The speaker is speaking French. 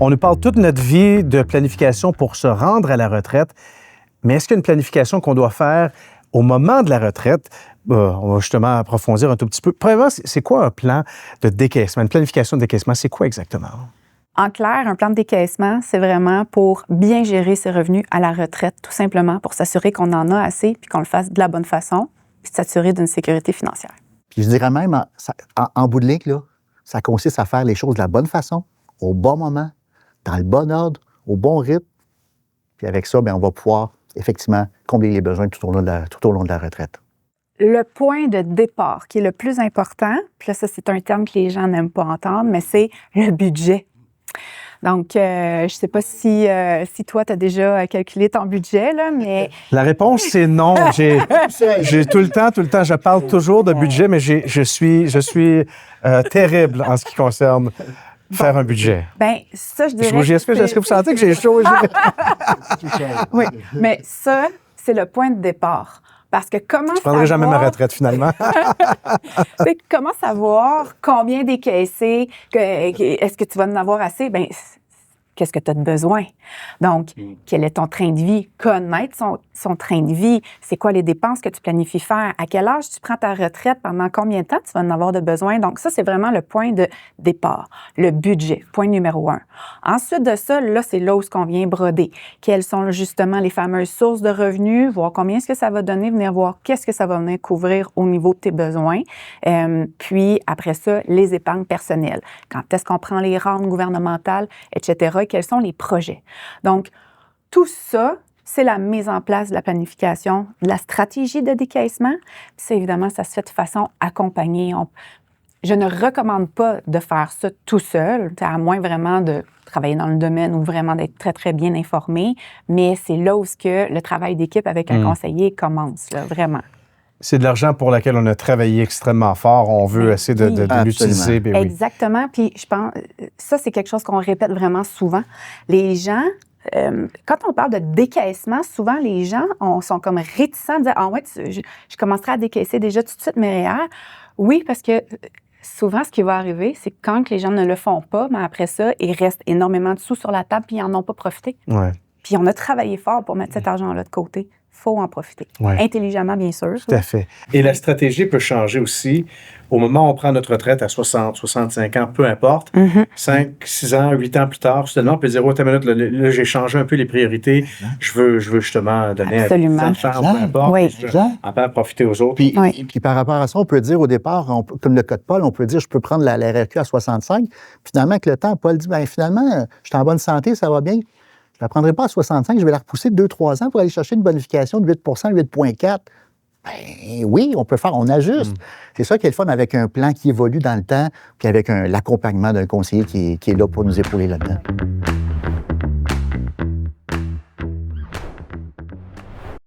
On nous parle toute notre vie de planification pour se rendre à la retraite, mais est-ce qu'il y a une planification qu'on doit faire au moment de la retraite? On va justement approfondir un tout petit peu. Premièrement, c'est quoi un plan de décaissement, une planification de décaissement? C'est quoi exactement? En clair, un plan de décaissement, c'est vraiment pour bien gérer ses revenus à la retraite, tout simplement pour s'assurer qu'on en a assez puis qu'on le fasse de la bonne façon puis s'assurer d'une sécurité financière. Puis je dirais même, en bout de ligne, là, ça consiste à faire les choses de la bonne façon, au bon moment, dans le bon ordre, au bon rythme. Puis avec ça, bien, on va pouvoir effectivement combler les besoins tout au long de la retraite. Le point de départ qui est le plus important, puis là, ça, c'est un terme que les gens n'aiment pas entendre, mais c'est le budget. Donc, je ne sais pas si toi, tu as déjà calculé ton budget, là, mais... La réponse, c'est non. J'ai tout le temps, je parle toujours de budget, mais je suis terrible en ce qui concerne faire un budget. Bien, ça, je dirais... Est-ce que vous sentez que j'ai chaud? Oui, mais ça, c'est le point de départ. Parce que comment je ne prendrai jamais ma retraite, finalement. Comment savoir combien décaisser? Est-ce que tu vas en avoir assez? Bien, qu'est-ce que tu as de besoin? Donc, quel est ton train de vie? Connaître son train de vie. C'est quoi les dépenses que tu planifies faire? À quel âge tu prends ta retraite? Pendant combien de temps tu vas en avoir de besoin? Donc, ça, c'est vraiment le point de départ. Le budget, point numéro 1. Ensuite de ça, là, c'est là où on vient broder. Quelles sont justement les fameuses sources de revenus? Voir combien est-ce que ça va donner, venir voir qu'est-ce que ça va venir couvrir au niveau de tes besoins. Puis, après ça, les épargnes personnelles. Quand est-ce qu'on prend les rentes gouvernementales, etc. Quels sont les projets. Donc, tout ça, c'est la mise en place de la planification, de la stratégie de décaissement. Puis évidemment, ça se fait de façon accompagnée. Je ne recommande pas de faire ça tout seul, à moins vraiment de travailler dans le domaine ou vraiment d'être très, très bien informé. Mais c'est là où le travail d'équipe avec un conseiller commence, là, vraiment. C'est de l'argent pour lequel on a travaillé extrêmement fort. On veut essayer de l'utiliser. Oui. Exactement. Puis je pense, ça, c'est quelque chose qu'on répète vraiment souvent. Les gens, quand on parle de décaissement, souvent, les gens sont comme réticents de dire « Ah ouais, je commencerai à décaisser déjà tout de suite mes REER. » Oui, parce que souvent, ce qui va arriver, c'est que quand les gens ne le font pas, mais après ça, il reste énormément de sous sur la table puis ils n'en ont pas profité. Ouais. Puis on a travaillé fort pour mettre cet argent-là de côté. Il faut en profiter. Ouais. Intelligemment, bien sûr. Tout à fait. Et la stratégie peut changer aussi. Au moment où on prend notre retraite à 60, 65 ans, peu importe, 5, 6 ans, 8 ans plus tard, soudainement, on peut dire, oh, minute, là, j'ai changé un peu les priorités. Je veux justement donner à des enfants, peu importe. Oui. En faire profiter aux autres. Puis par rapport à ça, on peut dire au départ, comme le cas de Paul, on peut dire, je peux prendre la RRQ à 65. Puis finalement, avec le temps, Paul dit, bien finalement, je suis en bonne santé, ça va bien. Je ne la prendrai pas à 65, je vais la repousser de 2-3 ans pour aller chercher une bonification de 8 8,4 Ben oui, on ajuste. C'est ça qui est le fun avec un plan qui évolue dans le temps, puis avec l'accompagnement d'un conseiller qui est là pour nous épauler là-dedans.